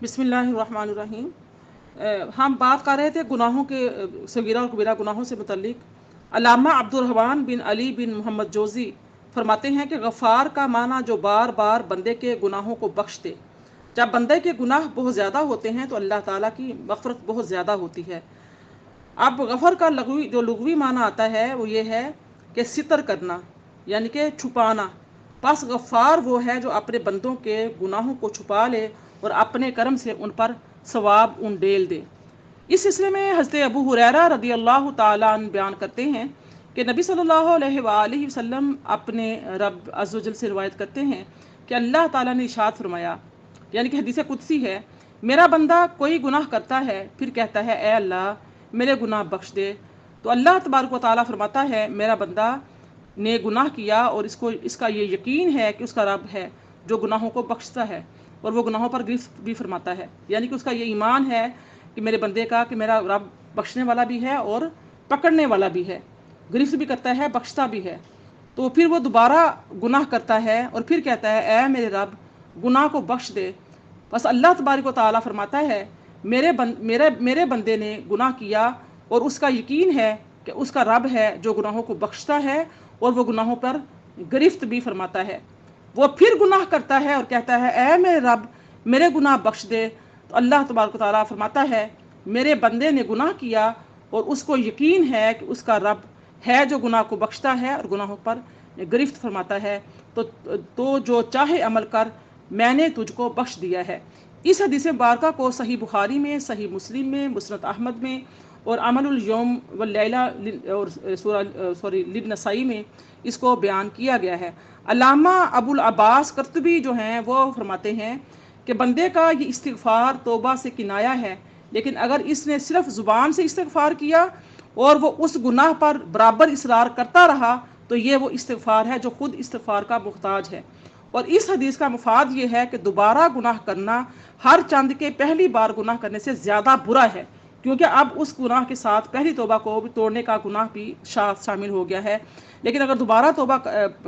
بسم اللہ الرحمن الرحیم۔ ہم بات کر رہے تھے گناہوں کے صغیرہ اور کبیرہ گناہوں سے متعلق۔ علامہ عبد الرحمن بن علی بن محمد جوزی فرماتے ہیں کہ غفار کا معنی جو بار بار بندے کے گناہوں کو بخش دے۔ جب بندے کے گناہ بہت زیادہ ہوتے ہیں تو اللہ تعالیٰ کی مغفرت بہت زیادہ ہوتی ہے۔ اب غفر کا لغوی معنی آتا ہے وہ یہ ہے کہ ستر کرنا، یعنی کہ چھپانا۔ پس غفار وہ ہے جو اپنے بندوں کے گناہوں کو چھپا لے اور اپنے کرم سے ان پر ثواب انڈیل دے۔ اس سلسلے میں حضرت ابو ہریرہ رضی اللہ تعالیٰ عنہ بیان کرتے ہیں کہ نبی صلی اللہ علیہ وآلہ وسلم اپنے رب عز و جل سے روایت کرتے ہیں کہ اللہ تعالیٰ نے ارشاد فرمایا، یعنی کہ حدیث قدسی ہے، میرا بندہ کوئی گناہ کرتا ہے پھر کہتا ہے اے اللہ میرے گناہ بخش دے، تو اللہ تبارک و تعالیٰ فرماتا ہے میرا بندہ نے گناہ کیا اور اس کا یہ یقین ہے کہ اس کا رب ہے جو گناہوں کو بخشتا ہے اور وہ گناہوں پر گرفت بھی فرماتا ہے، یعنی کہ اس کا یہ ایمان ہے کہ میرے بندے کا کہ میرا رب بخشنے والا بھی ہے اور پکڑنے والا بھی ہے، گرفت بھی کرتا ہے بخشتا بھی ہے۔ تو پھر وہ دوبارہ گناہ کرتا ہے اور پھر کہتا ہے اے میرے رب گناہ کو بخش دے، بس اللہ تبارک و تعالیٰ فرماتا ہے میرے بندے نے گناہ کیا اور اس کا یقین ہے کہ اس کا رب ہے جو گناہوں کو بخشتا ہے اور وہ گناہوں پر گرفت بھی فرماتا ہے۔ وہ پھر گناہ کرتا ہے اور کہتا ہے اے میرے رب میرے گناہ بخش دے، تو اللہ تبارک و تعالیٰ فرماتا ہے میرے بندے نے گناہ کیا اور اس کو یقین ہے کہ اس کا رب ہے جو گناہ کو بخشتا ہے اور گناہوں پر گرفت فرماتا ہے، تو جو چاہے عمل کر میں نے تجھ کو بخش دیا ہے۔ اس حدیث مبارکہ کو صحیح بخاری میں، صحیح مسلم میں، مسند احمد میں اور عمل الیوم واللیلہ اور للنسائی میں اس کو بیان کیا گیا ہے۔ علامہ ابو العباس قرطبی جو ہیں وہ فرماتے ہیں کہ بندے کا یہ استغفار توبہ سے کنایہ ہے، لیکن اگر اس نے صرف زبان سے استغفار کیا اور وہ اس گناہ پر برابر اصرار کرتا رہا تو یہ وہ استغفار ہے جو خود استغفار کا محتاج ہے۔ اور اس حدیث کا مفاد یہ ہے کہ دوبارہ گناہ کرنا ہر چند کے پہلی بار گناہ کرنے سے زیادہ برا ہے، کیونکہ اب اس گناہ کے ساتھ پہلی توبہ کو بھی توڑنے کا گناہ بھی شامل ہو گیا ہے۔ لیکن اگر دوبارہ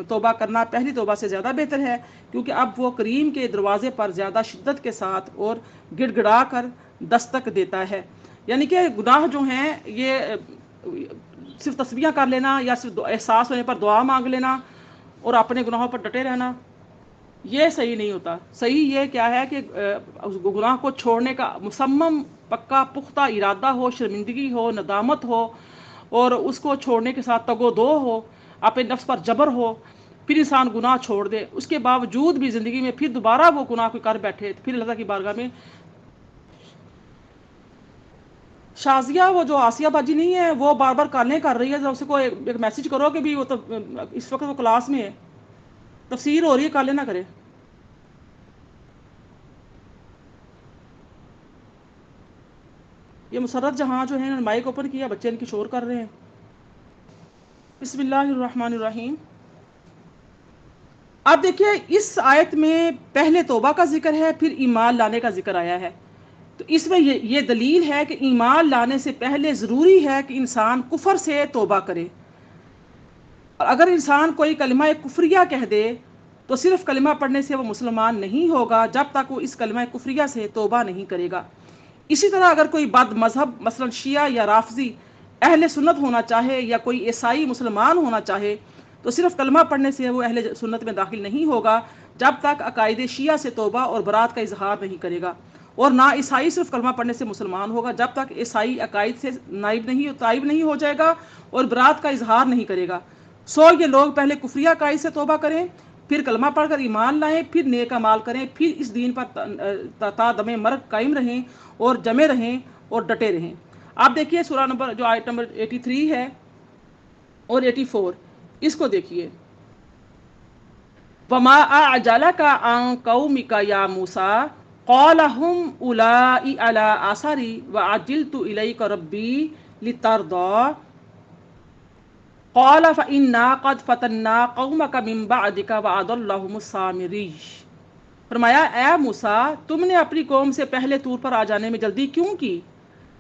توبہ کرنا پہلی توبہ سے زیادہ بہتر ہے، کیونکہ اب وہ کریم کے دروازے پر زیادہ شدت کے ساتھ اور گڑ گڑا کر دستک دیتا ہے۔ یعنی کہ گناہ جو ہیں یہ صرف تسبیح کر لینا یا صرف احساس ہونے پر دعا مانگ لینا اور اپنے گناہوں پر ڈٹے رہنا یہ صحیح نہیں ہوتا۔ صحیح یہ کیا ہے کہ گناہ کو چھوڑنے کا مصمم پکا پختہ ارادہ ہو، شرمندگی ہو، ندامت ہو اور اس کو چھوڑنے کے ساتھ تگ و دو ہو، اپنے نفس پر جبر ہو، پھر انسان گناہ چھوڑ دے، اس کے باوجود بھی زندگی میں پھر دوبارہ وہ گناہ کو کر بیٹھے، پھر اللہ کی بارگاہ میں شازیہ وہ جو آسیہ باجی نہیں ہے وہ بار بار کالیں کر رہی ہے، جب اسے کو ایک میسج کرو کہ بھی وہ تو اس وقت وہ کلاس میں ہے، تفسیر ہو رہی ہے، کالیں نہ کرے۔ یہ مسرت جہاں جو ہے مائک اوپن کیا، بچے ان کی شور کر رہے ہیں۔ بسم اللہ الرحمن الرحیم۔ اب دیکھیے اس آیت میں پہلے توبہ کا ذکر ہے، پھر ایمان لانے کا ذکر آیا ہے، تو اس میں یہ دلیل ہے کہ ایمان لانے سے پہلے ضروری ہے کہ انسان کفر سے توبہ کرے۔ اور اگر انسان کوئی کلمہ کفریہ کہہ دے تو صرف کلمہ پڑھنے سے وہ مسلمان نہیں ہوگا جب تک وہ اس کلمہ کفریہ سے توبہ نہیں کرے گا۔ اسی طرح اگر کوئی بد مذہب مثلا شیعہ یا رافضی اہل سنت ہونا چاہے یا کوئی عیسائی مسلمان ہونا چاہے تو صرف کلمہ پڑھنے سے وہ اہل سنت میں داخل نہیں ہوگا جب تک عقائد شیعہ سے توبہ اور برات کا اظہار نہیں کرے گا، اور نہ عیسائی صرف کلمہ پڑھنے سے مسلمان ہوگا جب تک عیسائی عقائد سے تائب نہیں ہو جائے گا اور برات کا اظہار نہیں کرے گا۔ یہ لوگ پہلے کفریہ عقائد سے توبہ کریں، پھر کلمہ پڑھ کر ایمان لائیں، پھر نیک اعمال کریں، پھر اس دین پر تا دم مرگ قائم رہیں اور جمے رہیں اور ڈٹے رہیں۔ آپ دیکھیے سورہ نمبر جو آیت نمبر 83 ہے اور 84، اس کو دیکھیے۔ وَمَا أَعْجَلَكَ عَنْ قَوْمِكَ يَا مُوسَىٰ قَالَ هُمْ أُولَٰئِ عَلَىٰ آثَارِي وَعَجِلْتُ إِلَيْكَ رَبِّي لِتَرْضَىٰ قَالَ فَإِنَّا قَدْ فَتَنَّا قَوْمَكَ مِن بَعْدِكَ وَأَضَلَّهُمُ السَّامِرِيُّ۔ فرمایا اے موسیٰ تم نے اپنی قوم سے پہلے طور پر آ جانے میں جلدی کیوں کی؟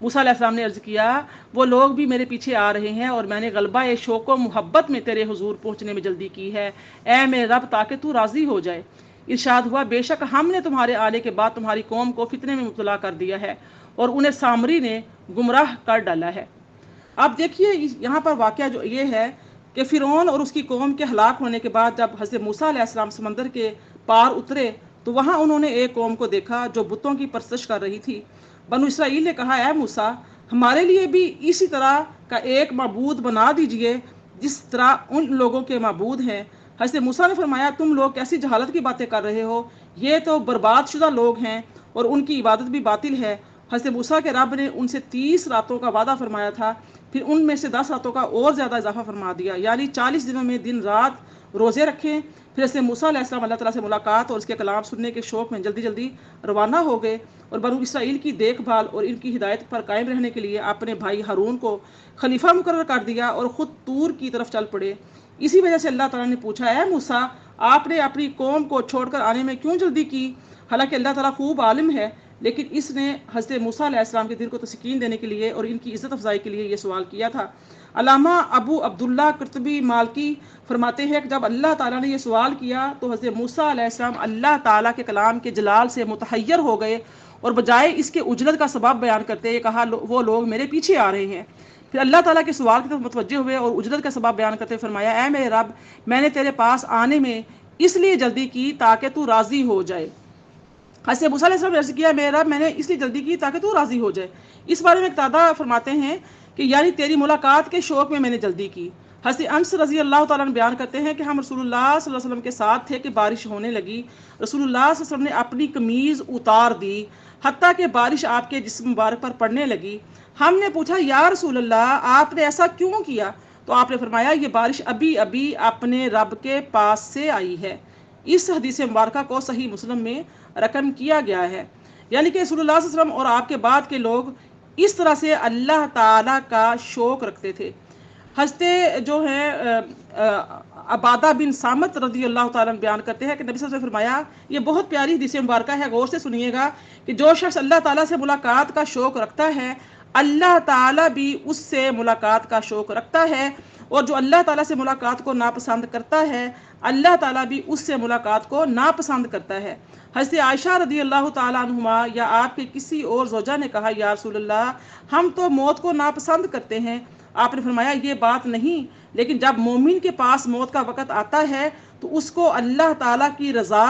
موسیٰ علیہ السلام نے عرض کیا وہ لوگ بھی میرے پیچھے آ رہے ہیں اور میں نے غلبہ شوق و محبت میں تیرے حضور پہنچنے میں جلدی کی ہے، اے میرے رب تاکہ تو راضی ہو جائے۔ ارشاد ہوا بے شک ہم نے تمہارے آنے کے بعد تمہاری قوم کو فتنے میں مبتلا کر دیا ہے اور انہیں سامری نے گمراہ کر ڈالا ہے۔ آپ دیکھیے یہاں پر واقعہ جو یہ ہے کہ فرعون اور اس کی قوم کے ہلاک ہونے کے بعد جب حضرت موسیٰ علیہ السلام سمندر کے پار اترے تو وہاں انہوں نے ایک قوم کو دیکھا جو بتوں کی پرستش کر رہی تھی۔ بنو اسرائیل نے کہا اے موسیٰ ہمارے لیے بھی اسی طرح کا ایک معبود بنا دیجئے جس طرح ان لوگوں کے معبود ہیں۔ حضرت موسیٰ نے فرمایا تم لوگ کیسی جہالت کی باتیں کر رہے ہو، یہ تو برباد شدہ لوگ ہیں اور ان کی عبادت بھی باطل ہے۔ حضرت موسیٰ کے رب نے ان سے 30 راتوں کا وعدہ فرمایا تھا، پھر ان میں سے 10 راتوں کا اور زیادہ اضافہ فرما دیا، یعنی 40 دنوں میں دن رات روزے رکھیں۔ پھر حضرت موسیٰ علیہ السلام اللہ تعالیٰ سے ملاقات اور اس کے کلام سننے کے شوق میں جلدی جلدی روانہ ہو گئے اور بنو اسرائیل کی دیکھ بھال اور ان کی ہدایت پر قائم رہنے کے لیے اپنے بھائی ہارون کو خلیفہ مقرر کر دیا اور خود طور کی طرف چل پڑے۔ اسی وجہ سے اللہ تعالیٰ نے پوچھا اے موسیٰ آپ نے اپنی قوم کو چھوڑ کر آنے میں کیوں جلدی کی؟ حالانکہ اللہ تعالیٰ خوب عالم ہے، لیکن اس نے حضرت موسیٰ علیہ السلام کے دل کو تسکین دینے کے لیے اور ان کی عزت افزائی کے لیے یہ سوال کیا تھا۔ علامہ ابو عبداللہ قرطبی مالکی فرماتے ہیں کہ جب اللہ تعالیٰ نے یہ سوال کیا تو حضرت موسیٰ علیہ السلام اللہ تعالیٰ کے کلام کے جلال سے متحیر ہو گئے اور بجائے اس کے اجلت کا سبب بیان کرتے یہ کہا وہ لوگ میرے پیچھے آ رہے ہیں۔ پھر اللہ تعالیٰ کے سوال کی طرف متوجہ ہوئے اور اجلت کا سبب بیان کرتے فرمایا اے میرے رب میں نے تیرے پاس آنے میں اس لیے جلدی کی تاکہ تو راضی ہو جائے۔ حضرت موسیٰ علیہ السلام نے عرض کیا میرے رب میں نے اس لیے جلدی کی تاکہ تو راضی ہو جائے۔ اس بارے میں قتادہ فرماتے ہیں کہ یعنی تیری ملاقات کے شوق میں نے جلدی کی۔ حضرت انس رضی اللہ تعالیٰ عنہ بیان کرتے ہیں کہ ہم رسول اللہ صلی اللہ علیہ وسلم کے ساتھ تھے کہ بارش ہونے لگی، رسول اللہ صلی اللہ علیہ وسلم نے اپنی قمیض اتار دی حتیٰ کہ بارش آپ کے جسم مبارک پر پڑنے لگی۔ ہم نے پوچھا یا رسول اللہ آپ نے ایسا کیوں کیا؟ تو آپ نے فرمایا یہ بارش ابھی ابھی اپنے رب کے پاس سے آئی ہے۔ اس حدیث مبارکہ کو صحیح مسلم میں رقم کیا گیا ہے، یعنی کہ رسول اللہ صلی اللہ علیہ وسلم اور آپ کے بعد کے لوگ اس طرح سے اللہ تعالیٰ کا شوق رکھتے تھے۔ حضرت جو ہے عبادہ بن صامت رضی اللہ تعالیٰ عنہ بیان کرتے ہیں کہ نبی صلی اللہ علیہ وسلم نے فرمایا یہ بہت پیاری حدیث مبارکہ ہے، غور سے سنیے گا کہ جو شخص اللہ تعالیٰ سے ملاقات کا شوق رکھتا ہے اللہ تعالیٰ بھی اس سے ملاقات کا شوق رکھتا ہے، اور جو اللہ تعالیٰ سے ملاقات کو ناپسند کرتا ہے اللہ تعالیٰ بھی اس سے ملاقات کو ناپسند کرتا ہے۔ حضرت عائشہ رضی اللہ تعالیٰ عنہما یا آپ کے کسی اور زوجہ نے کہا یا رسول اللہ ہم تو موت کو ناپسند کرتے ہیں۔ آپ نے فرمایا یہ بات نہیں، لیکن جب مومن کے پاس موت کا وقت آتا ہے تو اس کو اللہ تعالیٰ کی رضا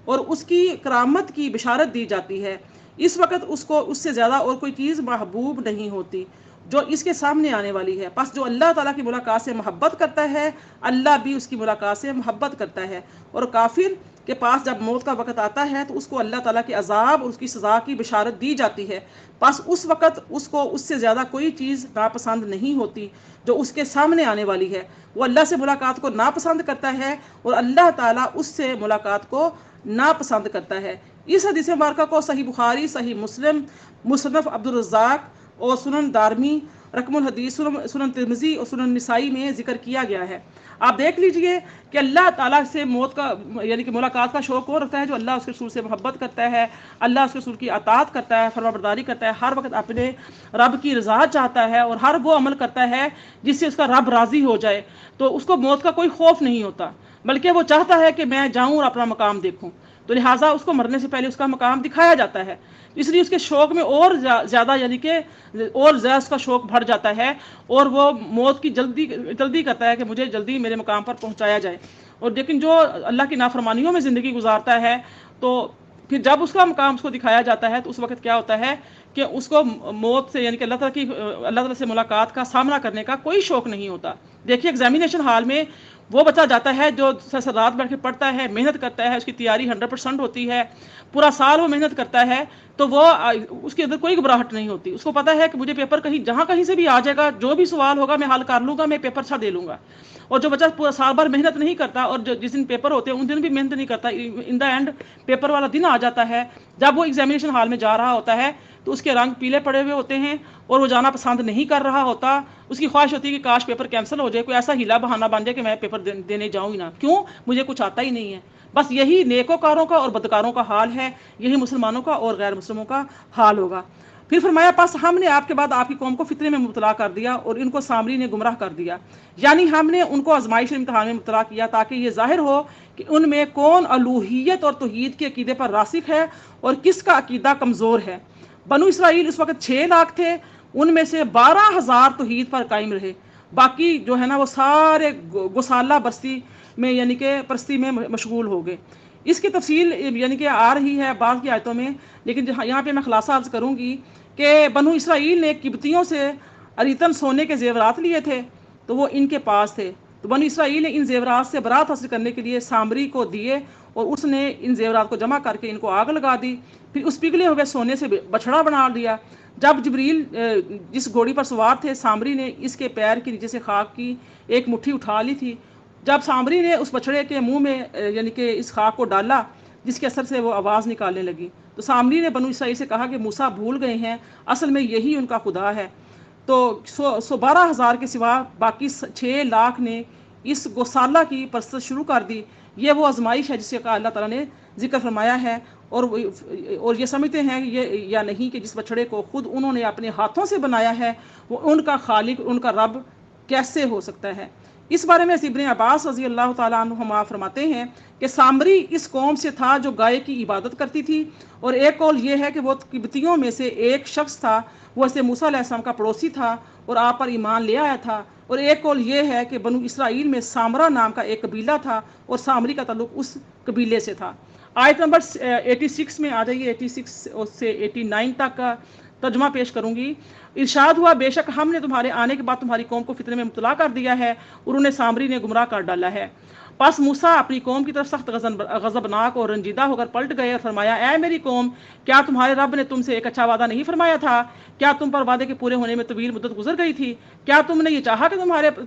اور اس کی کرامت کی بشارت دی جاتی ہے۔ اس وقت اس کو اس سے زیادہ اور کوئی چیز محبوب نہیں ہوتی جو اس کے سامنے آنے والی ہے۔ پس جو اللہ تعالیٰ کی ملاقات سے محبت کرتا ہے اللہ بھی اس کی ملاقات سے محبت کرتا ہے، اور کافر کے پاس جب موت کا وقت آتا ہے تو اس کو اللہ تعالیٰ کے عذاب اور اس کی سزا کی بشارت دی جاتی ہے۔ پس اس وقت اس کو اس سے زیادہ کوئی چیز ناپسند نہیں ہوتی جو اس کے سامنے آنے والی ہے۔ وہ اللہ سے ملاقات کو ناپسند کرتا ہے اور اللہ تعالیٰ اس سے ملاقات کو ناپسند کرتا ہے۔ اس حدیث مبارکہ کو صحیح بخاری، صحیح مسلم، مصنف عبدالرزاق اور سنن دارمی، رقم الحدیث سنن ترمذی اور سنن نسائی میں ذکر کیا گیا ہے۔ آپ دیکھ لیجئے کہ اللہ تعالیٰ سے موت کا یعنی کہ ملاقات کا شوق کون رکھتا ہے؟ جو اللہ اس کے رسول سے محبت کرتا ہے، اللہ اس کے رسول کی اطاعت کرتا ہے، فرما برداری کرتا ہے، ہر وقت اپنے رب کی رضا چاہتا ہے اور ہر وہ عمل کرتا ہے جس سے اس کا رب راضی ہو جائے، تو اس کو موت کا کوئی خوف نہیں ہوتا، بلکہ وہ چاہتا ہے کہ میں جاؤں اور اپنا مقام دیکھوں، تو لہٰذا اس کو مرنے سے پہلے اس کا مقام دکھایا جاتا ہے، اس لیے اس کے شوق میں اور زیادہ یعنی کہ اور زیادہ اس کا شوق بڑھ جاتا ہے اور وہ موت کی جلدی کرتا ہے کہ مجھے جلدی میرے مقام پر پہنچایا جائے۔ اور لیکن جو اللہ کی نافرمانیوں میں زندگی گزارتا ہے تو پھر جب اس کا مقام اس کو دکھایا جاتا ہے تو اس وقت کیا ہوتا ہے کہ اس کو موت سے یعنی کہ اللہ تعالیٰ سے ملاقات کا سامنا کرنے کا کوئی شوق نہیں ہوتا۔ دیکھیے ایگزامینیشن ہال میں وہ بچہ جاتا ہے جو رات بیٹھ کے پڑھتا ہے، محنت کرتا ہے، اس کی تیاری 100% ہوتی ہے، پورا سال وہ محنت کرتا ہے، تو وہ اس کے اندر کوئی گھبراہٹ نہیں ہوتی، اس کو پتہ ہے کہ مجھے پیپر کہیں سے بھی آ جائے گا، جو بھی سوال ہوگا میں حل کر لوں گا، میں پیپر اچھا دے لوں گا۔ اور جو بچہ پورا سال بھر محنت نہیں کرتا اور جس دن پیپر ہوتے ہیں ان دن بھی محنت نہیں کرتا، ان دا اینڈ پیپر والا دن آ جاتا ہے، جب وہ ایگزامینیشن ہال میں جا رہا ہوتا ہے تو اس کے رنگ پیلے پڑے ہوئے ہوتے ہیں اور وہ جانا پسند نہیں کر رہا ہوتا، اس کی خواہش ہوتی ہے کہ کاش پیپر کینسل ہو جائے، کوئی ایسا ہیلا بہانہ بن جائے کہ میں پیپر دینے جاؤں ہی نہ، کیوں؟ مجھے کچھ آتا ہی نہیں ہے۔ بس یہی نیکوکاروں کا اور بدکاروں کا حال ہے، یہی مسلمانوں کا اور غیر مسلموں کا حال ہوگا۔ پھر فرمایا پس ہم نے آپ کے بعد آپ کی قوم کو فتنے میں مبتلا کر دیا اور ان کو سامری نے گمراہ کر دیا، یعنی ہم نے ان کو آزمائش امتحان میں مبتلا کیا تاکہ یہ ظاہر ہو کہ ان میں کون الوہیت اور توحید کے عقیدے پر راسخ ہے اور کس کا عقیدہ کمزور ہے۔ بنو اسرائیل اس وقت 6 لاکھ تھے، ان میں سے 12,000 توحید پر قائم رہے، باقی جو ہے نا وہ سارے گسالہ برستی میں یعنی کہ پرستی میں مشغول ہو گئے۔ اس کی تفصیل یعنی کہ آ رہی ہے بعض کی آیتوں میں، لیکن یہاں پہ میں خلاصہ عرض کروں گی کہ بنو اسرائیل نے قبطیوں سے اریتن سونے کے زیورات لیے تھے تو وہ ان کے پاس تھے، تو بنو اسرائیل نے ان زیورات سے برات حاصل کرنے کے لیے سامری کو دیے اور اس نے ان زیورات کو جمع کر کے ان کو آگ لگا دی، پھر اس پگھلے ہوئے سونے سے بچھڑا بنا دیا۔ جب جبریل جس گھوڑی پر سوار تھے سامری نے اس کے پیر کے نیچے سے خاک کی ایک مٹھی اٹھا لی تھی، جب سامری نے اس بچڑے کے منہ میں یعنی کہ اس خاک کو ڈالا جس کے اثر سے وہ آواز نکالنے لگی، تو سامری نے بنو اسرائیل سے کہا کہ موسیٰ بھول گئے ہیں، اصل میں یہی ان کا خدا ہے۔ تو 12,000 کے سوا باقی 6 لاکھ نے اس گوسالہ کی پرستش شروع کر دی۔ یہ وہ آزمائش ہے جس کا اللہ تعالیٰ نے ذکر فرمایا ہے، اور یہ سمجھتے ہیں یہ یا نہیں کہ جس بچڑے کو خود انہوں نے اپنے ہاتھوں سے بنایا ہے وہ ان کا خالق، ان کا رب کیسے ہو سکتا ہے۔ اس بارے میں ابن عباس رضی اللہ تعالیٰ عنہما فرماتے ہیں کہ سامری اس قوم سے تھا جو گائے کی عبادت کرتی تھی، اور ایک قول یہ ہے کہ وہ قبطیوں میں سے ایک شخص تھا، وہ اسے موسیٰ علیہ السلام کا پڑوسی تھا اور آپ پر ایمان لے آیا تھا، اور ایک قول یہ ہے کہ بنو اسرائیل میں سامرا نام کا ایک قبیلہ تھا اور سامری کا تعلق اس قبیلے سے تھا۔ آیت نمبر 86 میں آ جائیے، 86 سے 89 تک کا ترجمہ پیش کروں گی۔ ارشاد ہوا بے شک ہم نے تمہارے آنے کے بعد تمہاری قوم کو فتنے میں مبتلا کر دیا ہے اور انہیں سامری نے گمراہ کر ڈالا ہے۔ پس موسیٰ اپنی قوم کی طرف سخت غضبناک اور رنجیدہ ہو کر پلٹ گئے اور فرمایا اے میری قوم، کیا تمہارے رب نے تم سے ایک اچھا وعدہ نہیں فرمایا تھا؟ کیا تم پر وعدے کے پورے ہونے میں طویل مدت گزر گئی تھی؟ کیا تم نے یہ چاہا کہ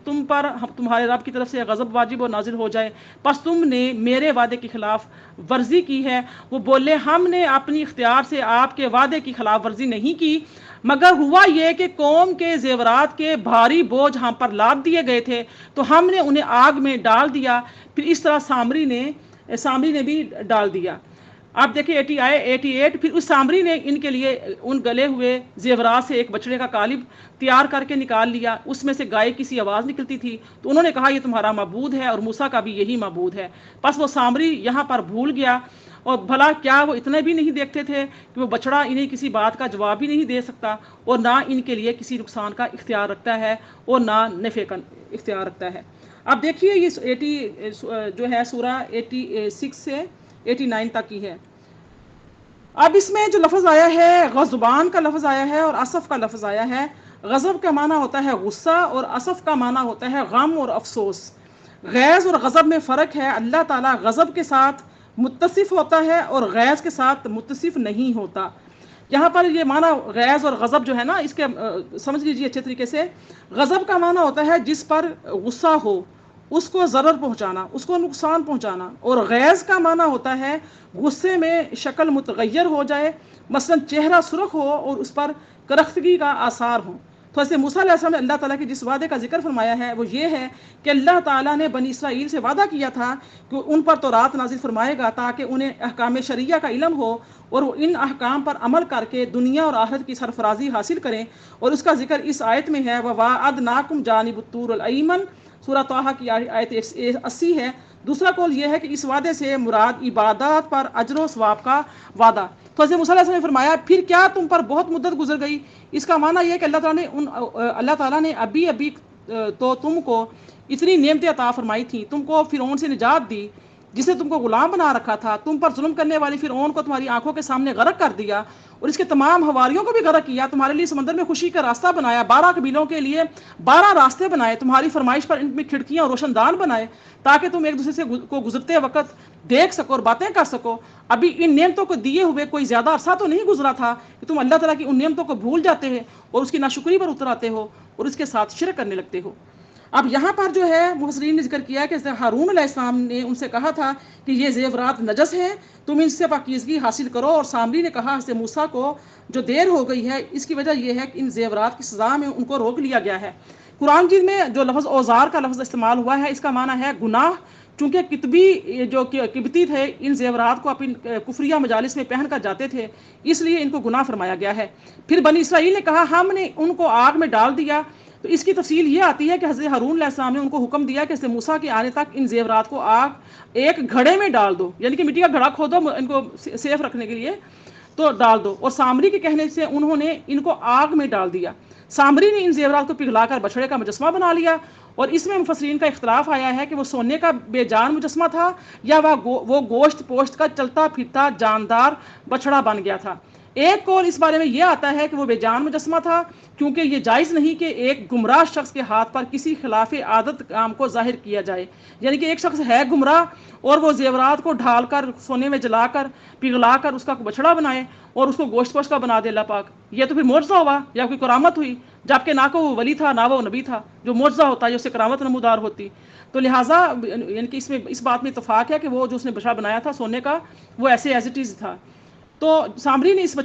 تم پر تمہارے رب کی طرف سے غضب واجب اور نازل ہو جائے؟ پس تم نے میرے وعدے کی خلاف ورزی کی ہے۔ وہ بولے ہم نے اپنی اختیار سے آپ کے وعدے کی خلاف ورزی نہیں کی، مگر ہوا یہ کہ قوم کے زیورات کے بھاری بوجھ ہم پر لاد دیے گئے تھے تو ہم نے انہیں آگ میں ڈال دیا، پھر اس طرح سامری نے بھی ڈال دیا۔ آپ دیکھیں 88 پھر اس سامری نے ان کے لیے ان گلے ہوئے زیورات سے ایک بچڑے کا قالب تیار کر کے نکال لیا، اس میں سے گائے کی سی آواز نکلتی تھی، تو انہوں نے کہا یہ تمہارا معبود ہے اور موسیٰ کا بھی یہی معبود ہے۔ پس وہ سامری یہاں پر بھول گیا، اور بھلا کیا وہ اتنے بھی نہیں دیکھتے تھے کہ وہ بچڑا انہیں کسی بات کا جواب بھی نہیں دے سکتا اور نہ ان کے لیے کسی نقصان کا اختیار رکھتا ہے اور نہ نفع کا اختیار رکھتا ہے۔ اب دیکھیے یہ 80 جو ہے سورہ 86 سے 89 تک کی ہے۔ اب اس میں جو لفظ آیا ہے غضبان کا لفظ آیا ہے اور اسف کا لفظ آیا ہے۔ غضب کا معنی ہوتا ہے غصہ اور اسف کا معنی ہوتا ہے غم اور افسوس۔ غیظ اور غضب میں فرق ہے، اللہ تعالیٰ غضب کے ساتھ متصف ہوتا ہے اور غیظ کے ساتھ متصف نہیں ہوتا۔ یہاں پر یہ معنی غیظ اور غضب جو ہے نا اس کے سمجھ لیجیے اچھے طریقے سے۔ غضب کا معنی ہوتا ہے جس پر غصہ ہو، اس کو ضرر پہنچانا، اس کو نقصان پہنچانا، اور غیظ کا معنی ہوتا ہے غصے میں شکل متغیر ہو جائے، مثلا چہرہ سرخ ہو اور اس پر کرختگی کا آثار ہوں۔ تو ایسے موسیٰ علیہ السلام نے اللہ تعالیٰ کے جس وعدے کا ذکر فرمایا ہے وہ یہ ہے کہ اللہ تعالیٰ نے بنی اسرائیل سے وعدہ کیا تھا کہ ان پر تورات نازل فرمائے گا تاکہ انہیں احکام شریعہ کا علم ہو اور وہ ان احکام پر عمل کر کے دنیا اور آخرت کی سرفرازی حاصل کریں، اور اس کا ذکر اس آیت میں ہے وَوَاعَدْنَاكُمْ جَانِبَ الطُّورِ الْأَيْمَنِ، سورہ طٰہٰ کی آیت 80 ہے۔ دوسرا قول یہ ہے کہ اس وعدے سے مراد عبادات پر اجر و ثواب کا وعدہ۔ تو حضرت موسیٰ علیہ السلام نے فرمایا پھر کیا تم پر بہت مدت گزر گئی؟ اس کا معنی یہ ہے کہ اللہ تعالیٰ نے ابھی تو تم کو اتنی نعمتیں عطا فرمائی تھیں، تم کو فرعون سے نجات دی جس نے تم کو غلام بنا رکھا تھا، تم پر ظلم کرنے والی فرعون کو تمہاری آنکھوں کے سامنے غرق کر دیا اور اس کے تمام حواریوں کو بھی غرق کیا، تمہارے لیے سمندر میں خوشی کا راستہ بنایا، 12 قبیلوں کے لیے 12 راستے بنائے، تمہاری فرمائش پر ان میں کھڑکیاں اور روشن دان بنائے تاکہ تم ایک دوسرے سے کو گزرتے وقت دیکھ سکو اور باتیں کر سکو۔ ابھی ان نعمتوں کو دیے ہوئے کوئی زیادہ عرصہ تو نہیں گزرا تھا کہ تم اللہ تعالیٰ کی ان نعمتوں کو بھول جاتے ہیں اور اس کی ناشکری پر اتر آتے ہو اور اس کے ساتھ شرک کرنے لگتے ہو۔ اب یہاں پر جو ہے مفسرین نے ذکر کیا کہ ہارون علیہ السلام نے ان سے کہا تھا کہ یہ زیورات نجس ہیں، تم ان سے پاکیزگی حاصل کرو، اور سامری نے کہا حضرت موسیٰ کو جو دیر ہو گئی ہے اس کی وجہ یہ ہے کہ ان زیورات کی سزا میں ان کو روک لیا گیا ہے۔ قرآن مجید میں جو لفظ اوزار کا لفظ استعمال ہوا ہے اس کا معنی ہے گناہ، چونکہ کتبی جو قبطی تھے ان زیورات کو اپنی کفریہ مجالس میں پہن کر جاتے تھے، اس لیے ان کو گناہ فرمایا گیا ہے۔ پھر بنی اسرائیل نے کہا ہم نے ان کو آگ میں ڈال دیا، تو اس کی تفصیل یہ آتی ہے کہ حضرت ہارون علیہ السلام نے ان کو حکم دیا کہ حضرت موسیٰ کے آنے تک ان زیورات کو آگ ایک گھڑے میں ڈال دو، یعنی کہ مٹی کا گھڑا کھودو ان کو سیف رکھنے کے لیے، تو ڈال دو۔ اور سامری کے کہنے سے انہوں نے ان کو آگ میں ڈال دیا۔ سامری نے ان زیورات کو پگھلا کر بچڑے کا مجسمہ بنا لیا، اور اس میں مفسرین کا اختلاف آیا ہے کہ وہ سونے کا بے جان مجسمہ تھا یا وہ گوشت پوشت کا چلتا پھرتا جاندار بچڑا بن گیا تھا۔ ایک قول اس بارے میں یہ آتا ہے کہ وہ بے جان مجسمہ تھا، کیونکہ یہ جائز نہیں کہ ایک گمراہ شخص کے ہاتھ پر کسی خلاف عادت کام کو ظاہر کیا جائے، یعنی کہ ایک شخص ہے گمراہ اور وہ زیورات کو ڈھال کر سونے میں جلا کر پگھلا کر اس کا بچڑا بنائے اور اس کو گوشت پوشت کا بنا دے اللہ پاک، یہ تو پھر معجزہ ہوا یا کوئی کرامت ہوئی، جبکہ نہ کو وہ ولی تھا نہ وہ نبی تھا۔ جو معجزہ ہوتا ہے اس سے کرامت نمودار ہوتی، تو لہٰذا یعنی کہ اس بات میں اتفاق ہے کہ وہ جو اس نے بچڑا بنایا تھا سونے کا وہ ایسے ایز اٹ از تھا۔ تو سامری نے اس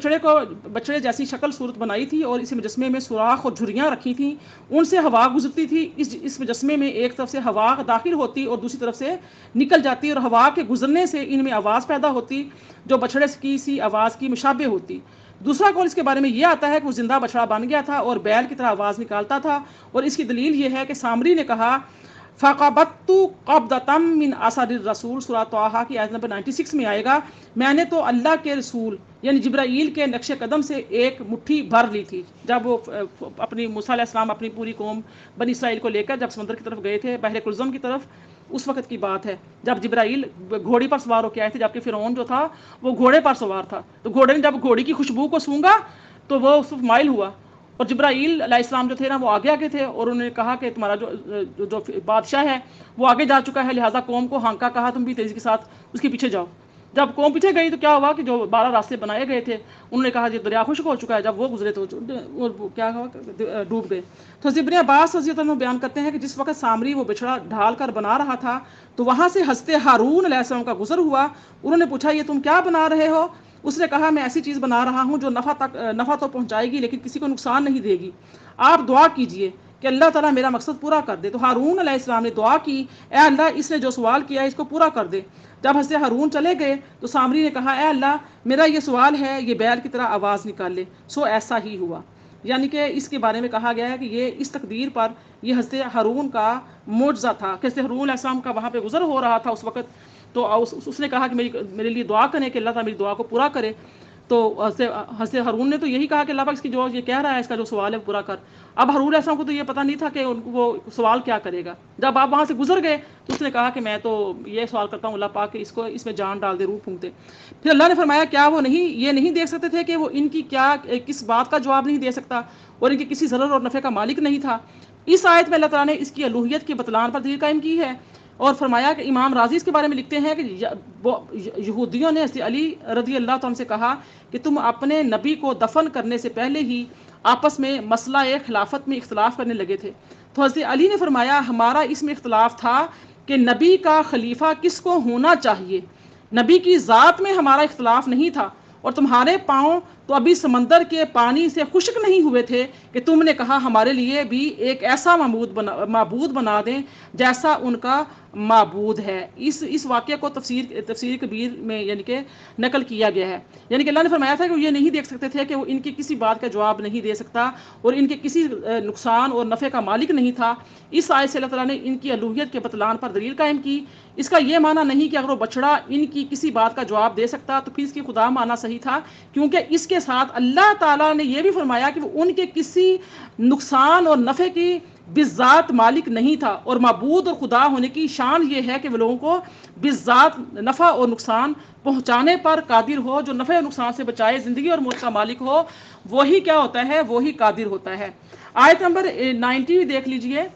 بچڑے جیسی شکل صورت بنائی تھی اور اس مجسمے میں سوراخ اور جھریاں رکھی تھیں، ان سے ہوا گزرتی تھی۔ اس مجسمے میں ایک طرف سے ہوا داخل ہوتی اور دوسری طرف سے نکل جاتی، اور ہوا کے گزرنے سے ان میں آواز پیدا ہوتی جو بچڑے کی سی آواز کی مشابہ ہوتی۔ دوسرا قول اس کے بارے میں یہ آتا ہے کہ وہ زندہ بچڑا بن گیا تھا اور بیل کی طرح آواز نکالتا تھا، اور اس کی دلیل یہ ہے کہ سامری نے کہا فَقَبَضْتُ قَبْضَةً مِّنْ آثَارِ الرَّسُولِ، سورہ طٰہٰ کی آیت نمبر 96 میں آئے گا، میں نے تو اللہ کے رسول یعنی جبرائیل کے نقش قدم سے ایک مٹھی بھر لی تھی۔ جب وہ اپنی موسیٰ علیہ السلام اپنی پوری قوم بنی اسرائیل کو لے کر جب سمندر کی طرف گئے تھے، بحر کلزم کی طرف، اس وقت کی بات ہے جب جبرائیل گھوڑی پر سوار ہو کے آئے تھے، جبکہ فرعون جو تھا وہ گھوڑے پر سوار تھا، تو گھوڑے نے جب گھوڑی کی خوشبو کو سونگا تو وہ اس مائل ہوا، اور جبرائیل علیہ السلام جو تھے نا وہ آگے آگے تھے، اور انہوں نے کہا کہ تمہارا جو بادشاہ ہے وہ آگے جا چکا ہے، لہٰذا قوم کو ہانکا، کہا تم بھی تیزی کے ساتھ اس کے پیچھے جاؤ۔ جب قوم پیچھے گئی تو کیا ہوا کہ جو 12 راستے بنائے گئے تھے انہوں نے کہا یہ دریا خشک ہو چکا ہے، جب وہ گزرے تو کیا ہوا، ڈوب گئے۔ تو ابن عباس رضی اللہ عنہ بیان کرتے ہیں کہ جس وقت سامری وہ بچڑا ڈھال کر بنا رہا تھا تو وہاں سے حضرت ہارون علیہ السلام کا گزر ہوا، انہوں نے پوچھا یہ تم کیا بنا رہے ہو؟ اس نے کہا میں ایسی چیز بنا رہا ہوں جو نفع تو پہنچائے گی لیکن کسی کو نقصان نہیں دے گی، آپ دعا کیجئے کہ اللہ تعالیٰ میرا مقصد پورا کر دے۔ تو ہارون علیہ السلام نے دعا کی، اے اللہ اس نے جو سوال کیا ہے اس کو پورا کر دے۔ جب حضرت ہارون چلے گئے تو سامری نے کہا اے اللہ میرا یہ سوال ہے یہ بیل کی طرح آواز نکال لے، سو ایسا ہی ہوا۔ یعنی کہ اس کے بارے میں کہا گیا ہے کہ یہ اس تقدیر پر یہ حضرت ہارون کا معجزہ تھا کہ حضرت ہارون علیہ السلام کا وہاں پہ گزر ہو رہا تھا اس وقت، تو اس نے کہا کہ میرے لیے دعا کریں کہ اللہ تعالیٰ میری دعا کو پورا کرے۔ تو حضرت ہارون نے تو یہی کہا کہ اللہ پاک اس کی جو یہ کہہ رہا ہے اس کا جو سوال ہے پورا کر۔ اب ہارون علیہ السلام کو تو یہ پتہ نہیں تھا کہ وہ سوال کیا کرے گا۔ جب آپ وہاں سے گزر گئے تو اس نے کہا کہ میں تو یہ سوال کرتا ہوں اللہ پاک کہ اس میں جان ڈال دے، روح پھونک دے۔ پھر اللہ نے فرمایا کیا وہ یہ نہیں دیکھ سکتے تھے کہ وہ ان کی کس بات کا جواب نہیں دے سکتا اور ان کی کسی ضرر اور نفع کا مالک نہیں تھا؟ اس آیت میں اللہ تعالیٰ نے اس کی الوہیت کے بطلان پر دلیل قائم کی ہے، اور فرمایا کہ امام راضی اس کے بارے میں لکھتے ہیں کہ یہودیوں نے حضرت علی رضی اللہ عنہ سے کہا کہ تم اپنے نبی کو دفن کرنے سے پہلے ہی آپس میں مسئلہ خلافت میں اختلاف کرنے لگے تھے، تو حضرت علی نے فرمایا ہمارا اس میں اختلاف تھا کہ نبی کا خلیفہ کس کو ہونا چاہیے، نبی کی ذات میں ہمارا اختلاف نہیں تھا، اور تمہارے پاؤں تو ابھی سمندر کے پانی سے خشک نہیں ہوئے تھے کہ تم نے کہا ہمارے لیے بھی ایک ایسا معبود بنا دیں جیسا ان کا معبود ہے۔ اس واقعے کو تفسیر کبیر میں یعنی کہ نقل کیا گیا ہے، یعنی کہ اللہ نے فرمایا تھا کہ وہ یہ نہیں دیکھ سکتے تھے کہ وہ ان کی کسی بات کا جواب نہیں دے سکتا اور ان کے کسی نقصان اور نفع کا مالک نہیں تھا۔ اس آیت سے اللہ تعالیٰ نے ان کی الوہیت کے بطلان پر دلیل قائم کی۔ اس کا یہ معنی نہیں کہ اگر وہ بچڑا ان کی کسی بات کا جواب دے سکتا تو پھر اس کی خدا معنی صحیح تھا، کیونکہ اس کے ساتھ اللہ تعالیٰ نے یہ بھی فرمایا کہ وہ ان کے کسی نقصان اور نفع کی بالذات مالک نہیں تھا، اور معبود اور خدا ہونے کی شان یہ ہے کہ وہ لوگوں کو بالذات نفع اور نقصان پہنچانے پر قادر ہو، جو نفع اور نقصان سے بچائے، زندگی اور موت کا مالک ہو، وہی کیا ہوتا ہے، وہی قادر ہوتا ہے۔ آیت نمبر 90 دیکھ لیجئے،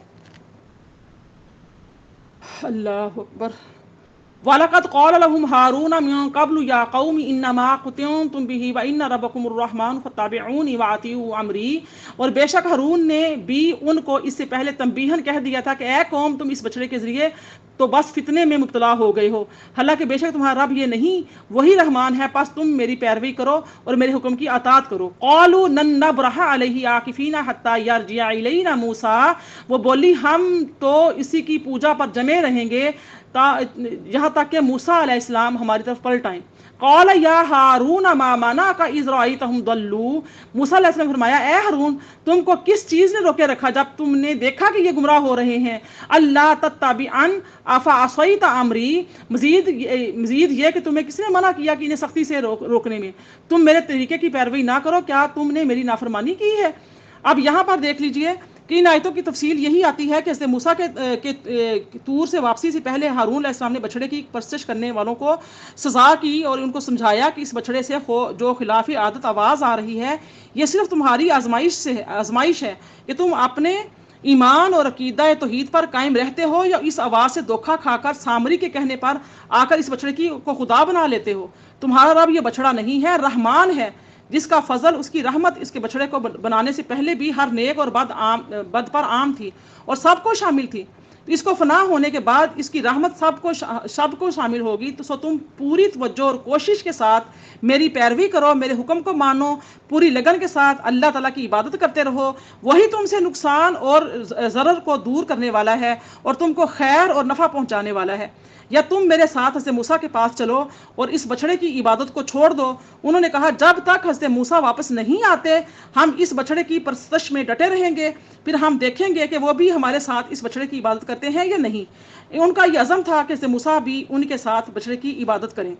اللہ اکبر۔ وَلَقَدْ قَالَ لَهُمْ هَارُونَ مِن قَبْلُ يَا قَوْمِ إِنَّمَا كُنتُمْ بِهِ وَإِنَّ رَبَّكُمُ الرَّحْمَنُ فَاتَّبِعُونِي وَأَطِيعُوا أَمْرِي، اور بے شک ہارون نے بھی ان کو اس سے پہلے تنبیہاً کہہ دیا تھا کہ اے قوم تم اس بچڑے کے ذریعے تو بس فتنے میں مبتلا ہو گئے ہو، حالانکہ بے شک تمہارا رب یہ نہیں وہی رحمان ہے، پس تم میری پیروی کرو اور میرے حکم کی اطاعت کرو۔ قالوا لن نبرح علیہ عاکفین حتی یرجع الینا موسیٰ، وہ بولی ہم تو اسی کی پوجا پر جمے رہیں گے یہاں تک کہ موسیٰ علیہ السلام ہماری طرف پلٹ آئیں. قال یا ہارون ما منعک اذ رأیتہم ضلوا، موسیٰ علیہ السلام نے فرمایا اے ہارون تم کو کس چیز نے روکے رکھا جب تم نے دیکھا کہ یہ گمراہ ہو رہے ہیں. اللہ تتبعن افعصیت امری، مزید یہ کہ تمہیں کس نے منع کیا کہ انہیں سختی سے روکنے میں، تم میرے طریقے کی پیروی نہ کرو، کیا تم نے میری نافرمانی کی ہے. اب یہاں پر دیکھ لیجئے کہ ان آیتوں کی تفصیل یہی آتی ہے کہ حضرت موسیٰ کے طور سے واپسی سے پہلے ہارون علیہ السلام نے بچھڑے کی پرستش کرنے والوں کو سزا کی اور ان کو سمجھایا کہ اس بچھڑے سے جو خلاف عادت آواز آ رہی ہے یہ صرف تمہاری آزمائش ہے کہ تم اپنے ایمان اور عقیدہ توحید پر قائم رہتے ہو یا اس آواز سے دھوکہ کھا کر سامری کے کہنے پر آ کر اس بچھڑے کو خدا بنا لیتے ہو. تمہارا رب یہ بچھڑا نہیں ہے، رحمان ہے جس کا فضل، اس کی رحمت اس کے بچھڑے کو بنانے سے پہلے بھی ہر نیک اور بد پر عام تھی اور سب کو شامل تھی. اس کو فنا ہونے کے بعد اس کی رحمت سب کو شامل ہوگی. تو سو تم پوری توجہ اور کوشش کے ساتھ میری پیروی کرو، میرے حکم کو مانو، پوری لگن کے ساتھ اللہ تعالیٰ کی عبادت کرتے رہو، وہی تم سے نقصان اور ضرر کو دور کرنے والا ہے اور تم کو خیر اور نفع پہنچانے والا ہے. یا تم میرے ساتھ حضرت موسیٰ کے پاس چلو اور اس بچھڑے کی عبادت کو چھوڑ دو. انہوں نے کہا جب تک حضرت موسیٰ واپس نہیں آتے ہم اس بچھڑے کی پرستش میں ڈٹے رہیں گے، پھر ہم دیکھیں گے کہ وہ بھی ہمارے ساتھ اس بچھڑے کی عبادت کرتے ہیں یا نہیں. ان کا یہ عزم تھا کہ حضرت موسیٰ بھی ان کے ساتھ بچھڑے کی عبادت کریں.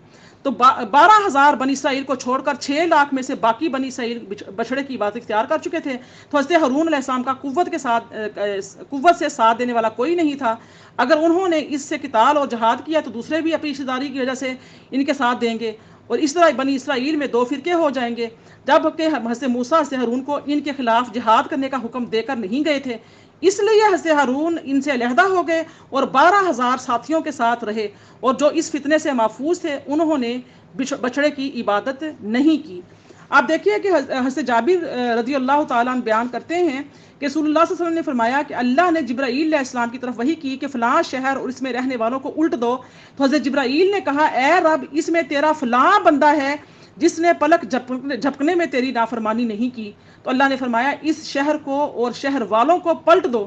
تو 12,000 بنی اسرائیل کو چھوڑ کر 6 لاکھ میں سے باقی بنی اسرائیل بچھڑے کی عبادت اختیار کر چکے تھے. تو حضرت ہارون علیہ السلام کا قوت سے ساتھ دینے والا کوئی نہیں تھا. اگر انہوں نے اس سے قتال اور جہاد کیا تو دوسرے بھی اپنی رشتہ داری کی وجہ سے ان کے ساتھ دیں گے اور اس طرح بنی اسرائیل میں 2 فرقے ہو جائیں گے. جب کہ حضرت موسیٰ حضرت ہارون کو ان کے خلاف جہاد کرنے کا حکم دے کر نہیں گئے تھے، اس لیے حضرت ہارون ان سے علیحدہ ہو گئے اور 12,000 ساتھیوں کے ساتھ رہے اور جو اس فتنے سے محفوظ تھے انہوں نے بچھڑے کی عبادت نہیں کی. آپ دیکھیے کہ حضرت جابر رضی اللہ تعالیٰ عنہ بیان کرتے ہیں کہ رسول اللہ صلی اللہ علیہ وسلم نے فرمایا کہ اللہ نے جبرائیل علیہ السلام کی طرف وحی کی کہ فلاں شہر اور اس میں رہنے والوں کو الٹ دو. تو حضرت جبرائیل نے کہا اے رب اس میں تیرا فلاں بندہ ہے جس نے پلک جھپکنے میں تیری نافرمانی نہیں کی. تو اللہ نے فرمایا اس شہر کو اور شہر والوں کو پلٹ دو،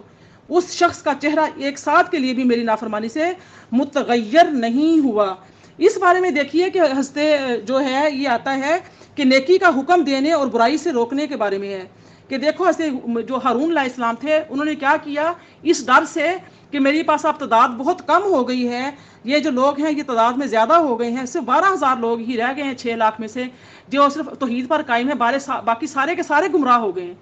اس شخص کا چہرہ ایک ساتھ کے لیے بھی میری نافرمانی سے متغیر نہیں ہوا. اس بارے میں دیکھیے کہ حضرت جو ہے یہ آتا ہے کہ نیکی کا حکم دینے اور برائی سے روکنے کے بارے میں ہے کہ دیکھو حضرت جو ہارون علیہ السلام تھے انہوں نے کیا کیا، اس ڈر سے کہ میری پاس اب تعداد بہت کم ہو گئی ہے، یہ جو لوگ ہیں یہ تعداد میں زیادہ ہو گئے ہیں، صرف 12,000 لوگ ہی رہ گئے ہیں 6 لاکھ میں سے جو صرف توحید پر قائم ہے، باقی سارے کے سارے گمراہ ہو گئے ہیں.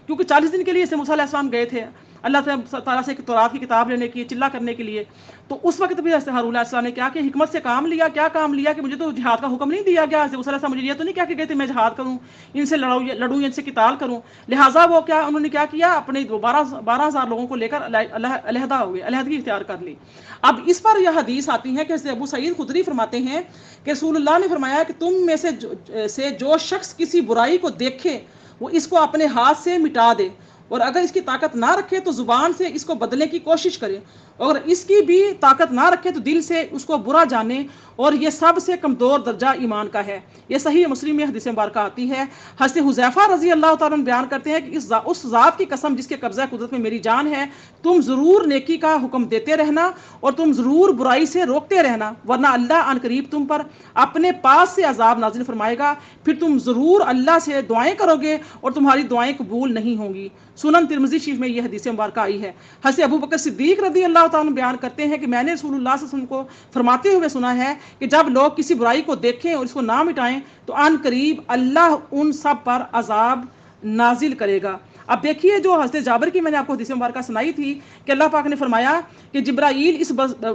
کیونکہ 40 دن کے لیے موسیٰ علیہ السلام گئے تھے اللہ تعالیٰ سے تورات کی کتاب لینے کی چلہ کرنے کے لیے. تو اس وقت بھی حضرت ہارون علیہ السلام نے کیا کہ حکمت سے کام لیا. کیا کام لیا کہ مجھے تو جہاد کا حکم نہیں دیا گیا، حضرت موسیٰ علیہ السلام مجھے یہ تو نہیں کہہ کے گئے تھے میں جہاد کروں، ان سے لڑوں، ان سے قتال کروں. لہٰذا وہ کیا انہوں نے کیا کیا، اپنے 12,000 لوگوں کو لے کر علیحدہ ہو گئے، علیحدگی اختیار کر لی. اب اس پر یہ حدیث آتی ہے کہ حضرت ابو سعید خدری فرماتے ہیں کہ رسول اللہ نے فرمایا کہ تم میں سے جو شخص کسی برائی کو دیکھے وہ اس کو اپنے ہاتھ سے مٹا دے، اور اگر اس کی طاقت نہ رکھے تو زبان سے اس کو بدلنے کی کوشش کرے، اور اس کی بھی طاقت نہ رکھے تو دل سے اس کو برا جانے، اور یہ سب سے کمزور درجہ ایمان کا ہے. یہ صحیح مسلم میں حدیث مبارکہ آتی ہے. حضرت حذیفہ رضی اللہ تعالیٰ عنہ بیان کرتے ہیں کہ اس ذات کی قسم جس کے قبضہ قدرت میں میری جان ہے، تم ضرور نیکی کا حکم دیتے رہنا اور تم ضرور برائی سے روکتے رہنا، ورنہ اللہ ان قریب تم پر اپنے پاس سے عذاب نازل فرمائے گا، پھر تم ضرور اللہ سے دعائیں کرو گے اور تمہاری دعائیں قبول نہیں ہوں گی. سنن ترمذی شریف میں یہ حدیث مبارکہ آئی ہے. حضرت ابو بکر صدیق رضی اللہ تعالیٰ عنہ بیان کرتے ہیں کہ میں نے رسول اللہ صلی اللہ علیہ وسلم کو فرماتے ہوئے سنا ہے کہ جب لوگ کسی برائی کو دیکھیں اور اس کو نہ مٹائیں تو ان قریب اللہ ان سب پر عذاب نازل کرے گا. اب دیکھیے جو حضرت جابر کی میں نے آپ کو حدیث مبارکہ سنائی تھی کہ اللہ پاک نے فرمایا کہ جبرائیل اس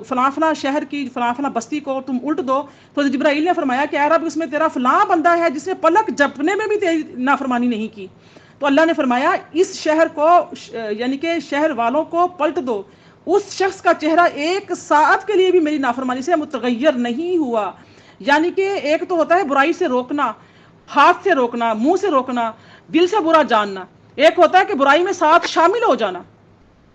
فلاں فلاں شہر کی فلاں فلاں بستی کو تم الٹ دو. تو جبرائیل نے فرمایا کہ اے رب اس میں تیرا فلاں بندہ ہے جس نے پلک جھپکنے میں بھی تیری نافرمانی نہیں کی. تو اللہ نے فرمایا اس شہر کو یعنی کہ شہر والوں کو پلٹ دو، اس شخص کا چہرہ ایک ساعت کے لیے بھی میری نافرمانی سے متغیر نہیں ہوا. یعنی کہ ایک تو ہوتا ہے برائی سے روکنا، ہاتھ سے روکنا، منہ سے روکنا، دل سے برا جاننا، ایک ہوتا ہے کہ برائی میں ساتھ شامل ہو جانا.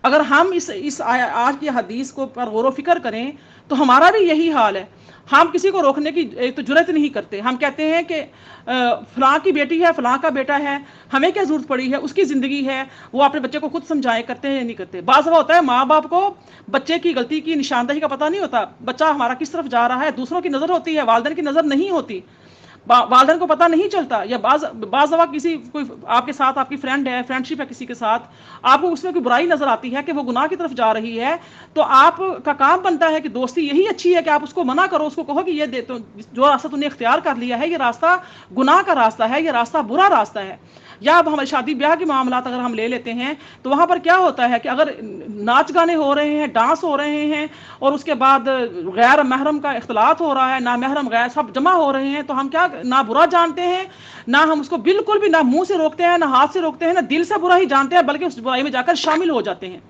اگر ہم اس آج کی حدیث کو پر غور و فکر کریں تو ہمارا بھی یہی حال ہے. ہم کسی کو روکنے کی ایک تو جرات نہیں کرتے. ہم کہتے ہیں کہ فلاں کی بیٹی ہے، فلاں کا بیٹا ہے، ہمیں کیا ضرورت پڑی ہے، اس کی زندگی ہے، وہ اپنے بچے کو خود سمجھائے، کرتے ہیں یا نہیں کرتے. بعض دفعہ ہوتا ہے ماں باپ کو بچے کی غلطی کی نشاندہی کا پتہ نہیں ہوتا، بچہ ہمارا کس طرف جا رہا ہے، دوسروں کی نظر ہوتی ہے، والدین کی نظر نہیں ہوتی، والدین کو پتہ نہیں چلتا. یا بعض دفعہ کسی کوئی آپ کے ساتھ، آپ کی فرینڈ ہے، فرینڈ شپ ہے کسی کے ساتھ، آپ کو اس میں کوئی برائی نظر آتی ہے کہ وہ گناہ کی طرف جا رہی ہے، تو آپ کا کام بنتا ہے کہ دوستی یہی اچھی ہے کہ آپ اس کو منع کرو، اس کو کہو کہ یہ جو راستہ تم نے اختیار کر لیا ہے، یہ راستہ گناہ کا راستہ ہے، یہ راستہ برا راستہ ہے. یا اب ہمارے شادی بیاہ کے معاملات اگر ہم لے لیتے ہیں تو وہاں پر کیا ہوتا ہے کہ اگر ناچ گانے ہو رہے ہیں، ڈانس ہو رہے ہیں، اور اس کے بعد غیر محرم کا اختلاط ہو رہا ہے، نامحرم غیر سب جمع ہو رہے ہیں، تو ہم کیا نہ برا جانتے ہیں، نہ ہم اس کو بالکل بھی نہ منہ سے روکتے ہیں، نہ ہاتھ سے روکتے ہیں، نہ دل سے برا ہی جانتے ہیں، بلکہ اس برائی میں جا کر شامل ہو جاتے ہیں.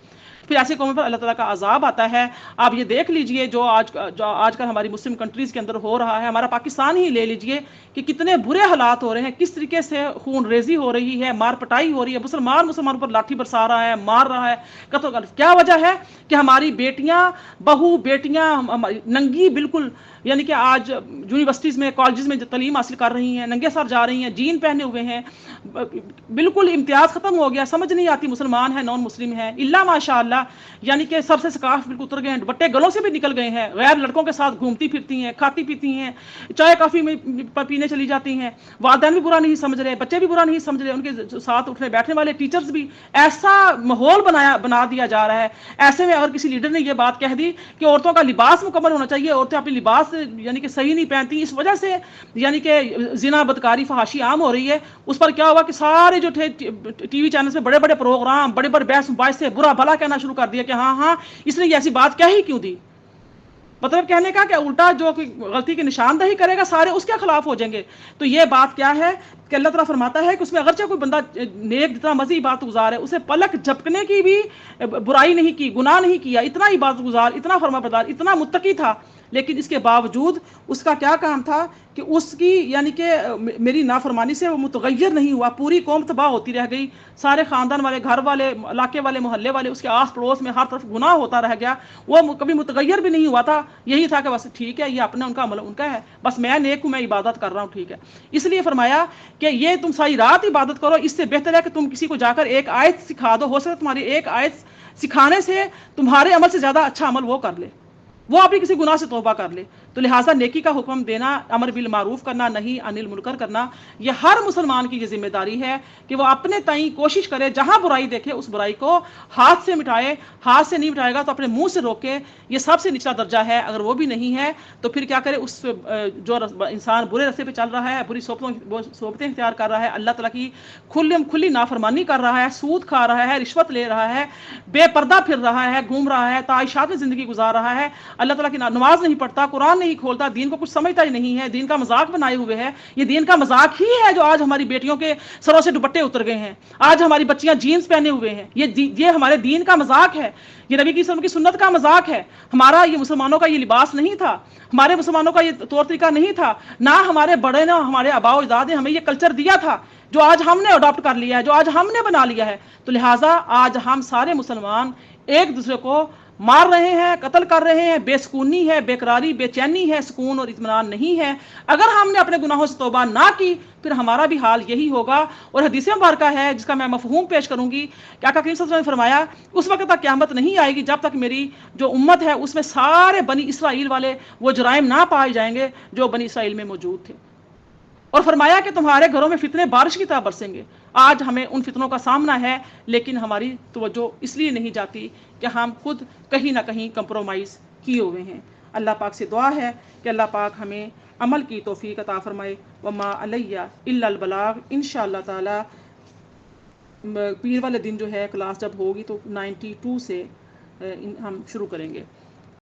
پھر ایسی قوموں پر اللہ تعالیٰ کا عذاب آتا ہے. آپ یہ دیکھ لیجئے جو آج کل ہماری مسلم کنٹریز کے اندر ہو رہا ہے، ہمارا پاکستان ہی لے لیجئے کہ کتنے برے حالات ہو رہے ہیں، کس طریقے سے خون ریزی ہو رہی ہے، مار پٹائی ہو رہی ہے، مسلمان پر لاٹھی برسا رہا ہے، مار رہا ہے، قتل کر. کیا وجہ ہے کہ ہماری بیٹیاں، بہو بیٹیاں ننگی بالکل، یعنی کہ آج یونیورسٹیز میں، کالجز میں تعلیم حاصل کر رہی ہیں، ننگے سر جا رہی ہیں، جین پہنے ہوئے ہیں، بالکل امتیاز ختم ہو گیا، سمجھ نہیں آتی مسلمان ہے نان مسلم ہے، الا ماشاء اللہ، یعنی کہ سر سے سکاف بالکل اتر گئے ہیں، دوپٹے گلوں سے بھی نکل گئے ہیں، غیر لڑکوں کے ساتھ گھومتی پھرتی ہیں، کھاتی پیتی ہیں، چائے کافی میں پینے چلی جاتی ہیں. والدین بھی برا نہیں سمجھ رہے، بچے بھی برا نہیں سمجھ رہے، ان کے ساتھ اٹھنے بیٹھنے والے ٹیچرز بھی. ایسا ماحول بنا دیا جا رہا ہے. ایسے میں اگر کسی لیڈر نے یہ بات کہہ دی کہ عورتوں کا لباس مکمل ہونا چاہیے، عورتیں اپنی لباس یعنی کہ صحیح نہیں پہنتی، اس وجہ سے یعنی کہ زنا، بدکاری، فحاشی عام ہو رہی ہے، اس پر کیا ہوا کہ سارے جو تھے ٹی وی چینلز میں بڑے بڑے پروگرام، بڑے بڑے بحث مباحث سے برا بھلا کہنا شروع کر دیا کہ ہاں اس نے یہ ایسی بات کہہ ہی کیوں دی. مطلب کہنے کا کہ الٹا جو غلطی کی نشاندہی کرے گا سارے اس کے خلاف ہو جائیں گے. تو یہ بات کیا ہے کہ اللہ تعالیٰ فرماتا ہے کہ اس میں اگرچہ کوئی بندہ نیک جتنا مزید عبادت گزار ہے، اسے پلک جھپکنے کی بھی برائی نہیں کی، گناہ نہیں کیا، اتنا عبادت گزار، اتنا فرما بردار، اتنا متقی تھا، لیکن اس کے باوجود اس کا کیا کام تھا کہ اس کی یعنی کہ میری نافرمانی سے وہ متغیر نہیں ہوا، پوری قوم تباہ ہوتی رہ گئی، سارے خاندان والے، گھر والے، علاقے والے، محلے والے، اس کے آس پڑوس میں ہر طرف گناہ ہوتا رہ گیا، وہ کبھی متغیر بھی نہیں ہوا تھا. یہی تھا کہ بس ٹھیک ہے، یہ اپنا ان کا عمل ان کا ہے، بس میں نیک ہوں، میں عبادت کر رہا ہوں، ٹھیک ہے. اس لیے فرمایا کہ یہ تم ساری رات عبادت کرو، اس سے بہتر ہے کہ تم کسی کو جا کر ایک آیت سکھا دو، ہو سکتا ہے تمہاری ایک آیت سکھانے سے تمہارے عمل سے زیادہ اچھا عمل وہ کر لے، وہ اپنی کسی گناہ سے توبہ کر لے. تو لہٰذا نیکی کا حکم دینا، امر بالمعروف کرنا، نہی عن المنکر کرنا، یہ ہر مسلمان کی یہ ذمہ داری ہے کہ وہ اپنے تئیں کوشش کرے، جہاں برائی دیکھے اس برائی کو ہاتھ سے مٹائے، ہاتھ سے نہیں مٹائے گا تو اپنے منہ سے روکے. یہ سب سے نچلا درجہ ہے. اگر وہ بھی نہیں ہے تو پھر کیا کرے، اس جو انسان برے راستے پہ چل رہا ہے، بری صحبتیں اختیار کر رہا ہے، اللہ تعالیٰ کی کھلی نافرمانی کر رہا ہے، سود کھا رہا ہے، رشوت لے رہا ہے، بے پردہ پھر رہا ہے، گھوم رہا ہے، تعیشات میں زندگی گزار رہا ہے، اللہ تعالیٰ کی نماز نہیں پڑھتا، قرآن نہیں کھولتا، دین کو کچھ سمجھتا ہی نہیں ہے، دین کا مذاق بنائے ہوئے ہے. یہ دین کا مذاق ہی ہے جو آج ہماری بیٹیوں کے سروں سے دوپٹے اتر گئے ہیں، آج ہماری بچیاں جینز پہنے ہوئے ہیں. یہ ہمارے دین کا مذاق ہے، یہ نبی کی کی سنت کا مذاق ہے. ہمارا یہ مسلمانوں کا یہ لباس نہیں تھا، ہمارے مسلمانوں کا یہ طور طریقہ نہیں تھا، نہ ہمارے بڑے نہ ہمارے آباء و اجداد نے ہمیں یہ کلچر دیا تھا جو آج ہم نے اڈاپٹ کر لیا ہے، جو آج ہم نے بنا لیا ہے. تو لہٰذا آج ہم سارے مسلمان ایک دوسرے کو مار رہے ہیں، قتل کر رہے ہیں، بے سکونی ہے، بے قراری، بے چینی ہے، سکون اور اطمینان نہیں ہے. اگر ہم نے اپنے گناہوں سے توبہ نہ کی پھر ہمارا بھی حال یہی ہوگا. اور حدیث مبارکہ ہے جس کا میں مفہوم پیش کروں گی کہ آقا کریم صلی اللہ علیہ وسلم نے فرمایا اس وقت تک قیامت نہیں آئے گی جب تک میری جو امت ہے اس میں سارے بنی اسرائیل والے وہ جرائم نہ پائے جائیں گے جو بنی اسرائیل میں موجود تھے. اور فرمایا کہ تمہارے گھروں میں فتنے بارش کی طرح برسیں گے. آج ہمیں ان فتنوں کا سامنا ہے، لیکن ہماری توجہ اس لیے نہیں جاتی کہ ہم خود کہیں نہ کہیں کمپرومائز کیے ہوئے ہیں. اللہ پاک سے دعا ہے کہ اللہ پاک ہمیں عمل کی توفیق عطا فرمائے. وما علیہ الا البلاغ. انشاءاللہ تعالی پیر والے دن جو ہے کلاس جب ہوگی تو 92 سے ہم شروع کریں گے.